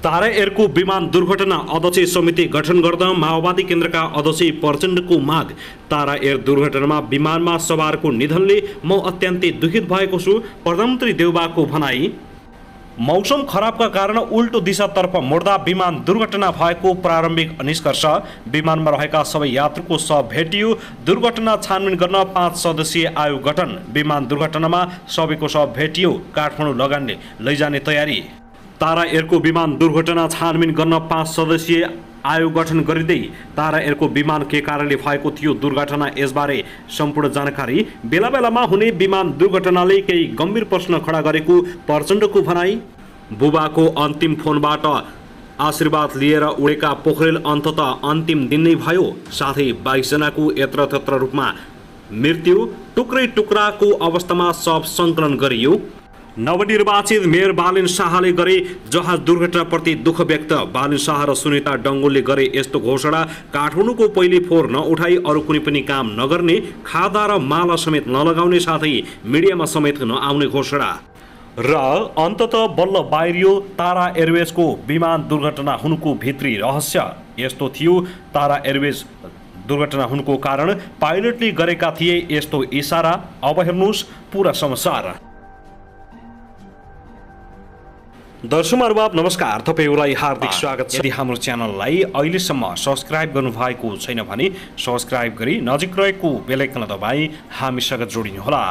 तारा एयरको विमान दुर्घटना अध्यक्ष समिति गठन गर्न माओवादी केन्द्रका अध्यक्ष प्रचण्डको माग। तारा एयर दुर्घटनामा विमानमा सवारको निधनले म अत्यन्तै दुखित भएको छु, प्रधानमन्त्री देउबाको भनाई। मौसम खराबका कारण उल्टो दिशातर्फ मोड्दा विमान दुर्घटना भएको प्रारम्भिक निष्कर्ष। विमानमा रहेका सबै यात्रुको शव भेटियो। दुर्घटना छानबिन गर्न 5 सदस्यीय आयोग गठन। विमान दुर्घटनामा सबैको शव भेटियो, काठमाडौँ लगानले लैजाने तयारी। तारा एयरको विमान दुर्घटना छानबिन गर्न 5 सदस्यीय आयोग गठन गरिँदै तारा एयरको विमान के कारणले भएको थियो दुर्घटना, यसबारे सम्पूर्ण जानकारी। बेला बेलामा हुने विमान दुर्घटनाले केही गम्भीर प्रश्न खडा गरेको प्रचण्डको भनाई। बुबाको अन्तिम फोनबाट आशीर्वाद लिएर उडेका पोखरेल अन्ततः अन्तिम दिन नै भयो। साथै 22 जनाको यत्रतत्र रूपमा मृत्यु, टुक्रै टुक्राको अवस्थामा शव सङ्कलन गरियो। नवनिर्वाचित मेयर बालिन शाहले गरे जहाज दुर्घटनाप्रति दुःख व्यक्त। बालिन शाह र सुनिता डङ्गोलले गरे यस्तो घोषणा। काठमाडौँको पहिले फोहोर नउठाई अरू कुनै पनि काम नगर्ने, खादा र माला समेत नलगाउने, साथै मिडियामा समेत नआउने घोषणा। र अन्ततः बल्ल बाहिरियो तारा एयरवेजको विमान दुर्घटना हुनुको भित्री रहस्य। यस्तो थियो तारा एयरवेज दुर्घटना हुनुको कारण पाइलटले गरेका थिए यस्तो इसारा। अब हेर्नुहोस् पुरा समाचार। दर्शकहरुबाट नमस्कार, तपाईहरुलाई हार्दिक स्वागत छ। यदि हाम्रो च्यानललाई अहिलेसम्म सब्स्क्राइब गर्नुभएको छैन भने सब्स्क्राइब गरी नजिक रहेको बेल आइकन दबाई हामीसँग जोडिनुहोला।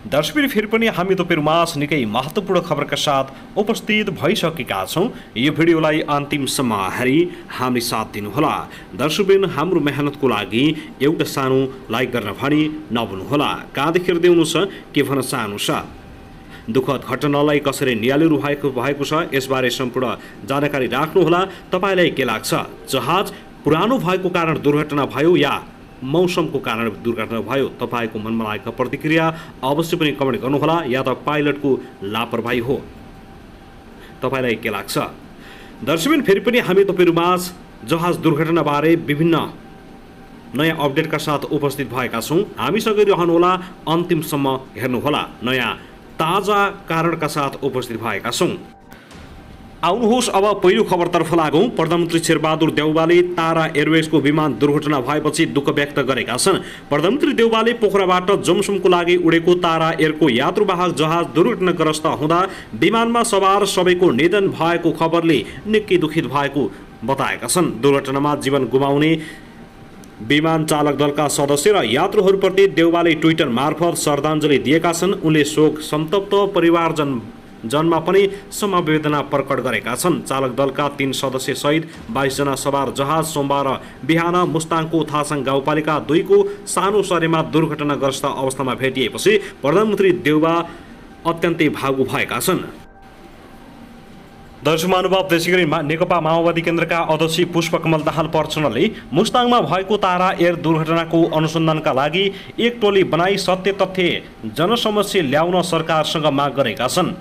दर्शकहरु, फेरि पनि हामी तपाईहरुमाझ निकै महत्त्वपूर्ण खबरका साथ उपस्थित भइसकेका छौं। यो भिडियोलाई अन्तिमसम्म हेरी हामी साथ दिनुहोला। दर्शकहरु, हाम्रो मेहनतको लागि एउटा सानो लाइक गर्न भनी नभुल्नुहोला। कहाँदेखि हेर्दै हुनुहुन्छ, के भन्न चाहनुहुन्छ, दुःखद घटनालाई कसरी नियालेर भएको छ, यसबारे सम्पूर्ण जानकारी राख्नुहोला। तपाईलाई के लाग्छ, जहाज पुरानो भएको कारण दुर्घटना भयो या मौसमको कारण दुर्घटना भयो? तपाईको मनमा लागेको प्रतिक्रिया अवश्य पनि कमेन्ट गर्नुहोला। या त पाइलटको लापरवाही हो, तपाईलाई के लाग्छ? दर्शकबिन, फेरि पनि हामी तपाईहरुमाझ जहाज दुर्घटनाबारे विभिन्न नयाँ अपडेटका साथ उपस्थित भएका छौं। हामीसँगै रहनुहोला, अन्तिमसम्म हेर्नुहोला। नयाँ ताजा कारणका साथ उपस्थित भएका छौं। आउनुहोस् अब पहिलो खबरतर्फ लागौं। प्रधानमन्त्री शेरबहादुर देउवाले तारा एयरवेजको विमान दुर्घटना भएपछि दुःख व्यक्त गरेका छन्। प्रधानमन्त्री देउवाले पोखराबाट जमसुमको लागि उडेको तारा एयरको यात्रुवाहक जहाज दुर्घटनाग्रस्त हुँदा विमानमा सवार सबैको निधन भएको खबरले निकै दुखित भएको बताएका छन्। दुर्घटनामा जीवन गुमाउने विमान चालक दलका सदस्य र यात्रुहरूप्रति देउवाले ट्विटर मार्फत श्रद्धाञ्जली दिएका छन्। उनले शोक सन्तप्त परिवारजनमा पनि समवेदना प्रकट गरेका छन्। चालक दलका 3 सदस्य सहित 22 जना सवार जहाज सोमबार बिहान मुस्ताङको थासाङ गाउँपालिका 2 को सानो सरेमा दुर्घटनाग्रस्त अवस्थामा भेटिएपछि प्रधानमन्त्री देउवा अत्यन्तै भावुक भएका छन्। दर्शक महानुभाव, त्यसैगरी नेकपा माओवादी केन्द्रका अध्यक्ष पुष्पकमल दाहाल प्रचण्डले मुस्ताङमा भएको तारा एयर दुर्घटनाको अनुसन्धानका लागि एक टोली बनाई सत्य तथ्य जनसमक्ष ल्याउन सरकारसँग माग गरेका छन्।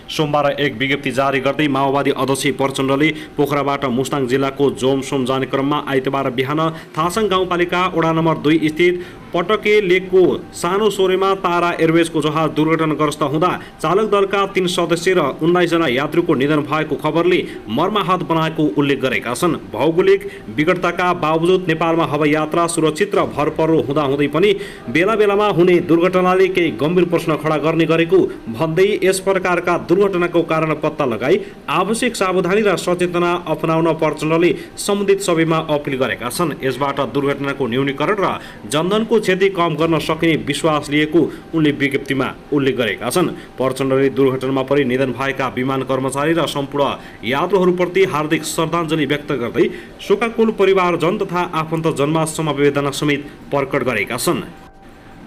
सोमबार एक विज्ञप्ति जारी गर्दै माओवादी अध्यक्ष प्रचण्डले पोखराबाट मुस्ताङ जिल्लाको जोमसोम जाने क्रममा आइतबार बिहान थासाङ गाउँपालिका वडा नम्बर 2 स्थित पटके लेकको सानो सोरेमा तारा एयरवेजको जहाज दुर्घटनाग्रस्त हुँदा चालक दलका 3 सदस्य र 19 जना यात्रुको निधन भएको खबरले मर्माहत बनाएको उल्लेख गरेका छन्। भौगोलिक विकटताका बावजुद नेपालमा हवाई यात्रा सुरक्षित र भरपर्दो हुँदाहुँदै पनि बेला बेलामा हुने दुर्घटनाले केही गम्भीर प्रश्न खडा गर्ने गरेको भन्दै यस प्रकारका दुर्घटनाको कारण पत्ता लगाई आवश्यक सावधानी र सचेतना अपनाउन प्रचण्डले सम्बन्धित सबैमा अपिल गरेका छन्। यसबाट दुर्घटनाको न्यूनीकरण र जनधनको क्षति कम गर्न सकिने विश्वास लिएको उनले विज्ञप्तिमा उल्लेख गरेका छन्। प्रचण्डले दुर्घटनामा परि निधन भएका विमान कर्मचारी र सम्पूर्ण यात्रुहरूप्रति हार्दिक श्रद्धाञ्जली व्यक्त गर्दै शोकाकुल परिवारजन तथा आफन्तजनमा समवेदना समेत प्रकट गरेका छन्।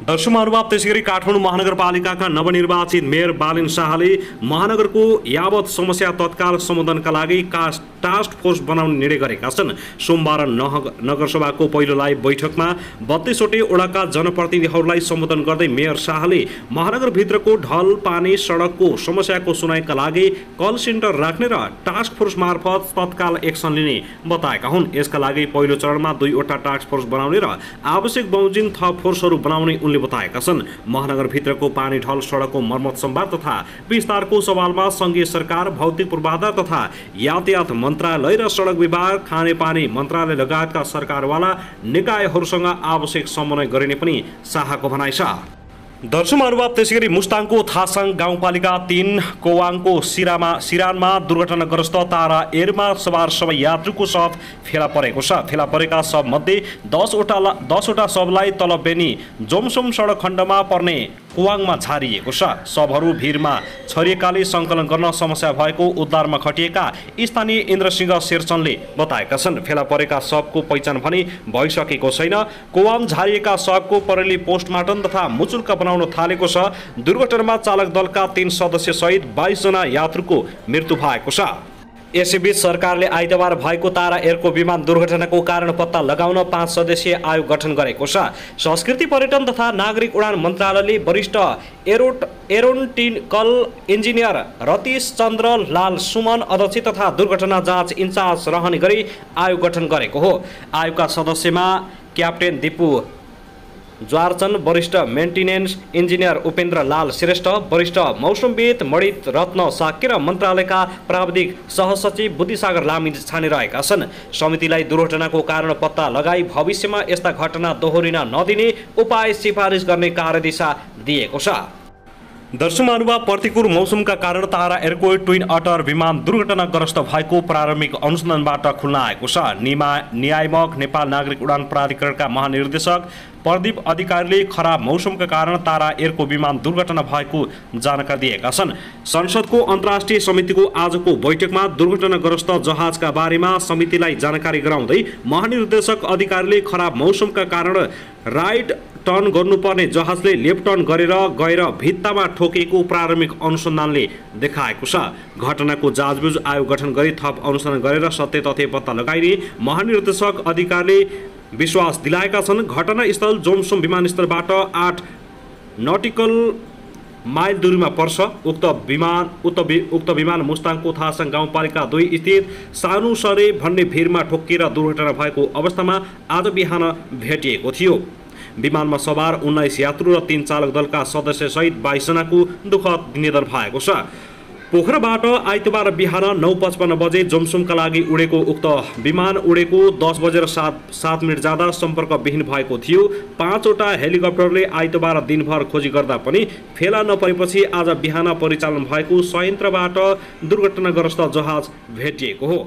दर्शक महानुभाव, त्यसैगरी काठमाडौँ महानगरपालिकाका नवनिर्वाचित मेयर बालिन शाहले महानगरको यावत समस्या तत्काल समाधानका लागि टास्क फोर्स बनाउने निर्णय गरेका छन्। सोमबार नगरसभाको पहिलो लाइभ बैठकमा 32 वटै वडाका जनप्रतिनिधिहरूलाई सम्बोधन गर्दै मेयर शाहले महानगरभित्रको ढल पानी सडकको समस्याको सुनाइका लागि कल सेन्टर राख्ने र टास्क फोर्स मार्फत तत्काल एक्सन लिने बताएका हुन्। यसका लागि पहिलो चरणमा 2 वटा टास्क फोर्स बनाउने र आवश्यक बमोजिम थप फोर्सहरू बनाउने उनले बताएका छन्। महानगरभित्रको पानी ढल सडकको मर्मत सम्भार तथा विस्तारको सवालमा सङ्घीय सरकार, भौतिक पूर्वाधार तथा यातायात मन्त्रालय र सडक विभाग, खानेपानी मन्त्रालय लगायतका सरकारवाला निकायहरूसँग आवश्यक समन्वय गरिने पनि शाहको भनाइ छ। दर्शक महानुभाव, त्यसैगरी मुस्ताङको थासाङ गाउँपालिका 3 कोवाङको सिरानमा दुर्घटनाग्रस्त तारा एयरमा सवार सबै यात्रुको शव फेला परेको छ। फेला परेका शवमध्ये 10वटा शवलाई तलबेनी जोमसोम सडक खण्डमा पर्ने कोवाङमा झारिएको छ। शवहरू भिरमा छरिएकाले सङ्कलन गर्न समस्या भएको उद्धारमा खटिएका स्थानीय इन्द्रसिंह शेरचनले बताएका छन्। फेला परेका शवको पहिचान भने भइसकेको छैन। कोवाङ झारिएका शवको प्रहरीले पोस्टमार्टम तथा मुचुल्का बनाउन थालेको छ। दुर्घटनामा चालक दलका 3 सदस्य सहित 22 जना यात्रुको मृत्यु भएको छ। यसैबीच सरकारले आइतबार भएको तारा एयरको विमान दुर्घटनाको कारण पत्ता लगाउन 5 सदस्यीय आयोग गठन गरेको छ। संस्कृति, पर्यटन तथा नागरिक उडान मन्त्रालयले वरिष्ठ एरोनटिकल इन्जिनियर रतीश चन्द्र लाल सुमन अध्यक्ष तथा दुर्घटना जाँच इन्चार्ज रहने गरी आयोग गठन गरेको हो। आयोगका सदस्यमा क्याप्टेन दिपु ज्वारचन, वरिष्ठ मेन्टेनेन्स इन्जिनियर उपेन्द्र लाल श्रेष्ठ, वरिष्ठ मौसमविद मणित रत्न साक्य र मन्त्रालयका प्राविधिक सहसचिव बुद्धिसागर लामी छाने रहेका छन्। समितिलाई दुर्घटनाको कारण पत्ता लगाई भविष्यमा यस्ता घटना दोहोरिन नदिने उपाय सिफारिस गर्ने कार्यदिशा दिएको छ। दर्शक महानुभाव, प्रतिकूल मौसमका कारण तारा एयरको ट्विन अटर विमान दुर्घटनाग्रस्त भएको प्रारम्भिक अनुसन्धानबाट खुल्न आएको छ। नियामक नेपाल नागरिक उडान प्राधिकरणका महानिर्देशक प्रदीप अधिकारीले खराब मौसमका कारण तारा एयरको विमान दुर्घटना भएको जानकारी दिएका छन्। संसदको अन्तर्राष्ट्रिय समितिको आजको बैठकमा दुर्घटनाग्रस्त जहाजका बारेमा समितिलाई जानकारी गराउँदै महानिर्देशक अधिकारीले खराब मौसमका कारण राइट टर्न गर्नुपर्ने जहाजले लेफ्ट टर्न गरेर गएर भित्तामा ठोकेको प्रारम्भिक अनुसन्धानले देखाएको छ। घटनाको जाँचबुझ आयोग गठन गरी थप अनुसन्धान गरेर सत्य तथ्य पत्ता लगाइने महानिर्देशक अधिकारीले विश्वास दिलाएका छन्। घटनास्थल जोमसोम विमानस्थलबाट 8 नटिकल माइल दूरीमा पर्छ। उक्त विमान मुस्ताङको थासाङ गाउँपालिका 2 स्थित सानुसरे भन्ने भिरमा ठोकिएर दुर्घटना भएको अवस्थामा आज बिहान भेटिएको थियो। विमानमा सवार 19 यात्रु र 3 चालक दलका सदस्य सहित 22 जनाको दुःखद निधन भएको छ। पोखराबाट आइतबार बिहान 9:55 बजे जोमसोमका लागि उडेको उक्त विमान उडेको 10:07 जाँदा सम्पर्कविहीन भएको थियो। 5वटा हेलिकप्टरले आइतबार दिनभर खोजी गर्दा पनि फेला नपरेपछि आज बिहान परिचालन भएको संयन्त्रबाट दुर्घटनाग्रस्त जहाज भेटिएको हो।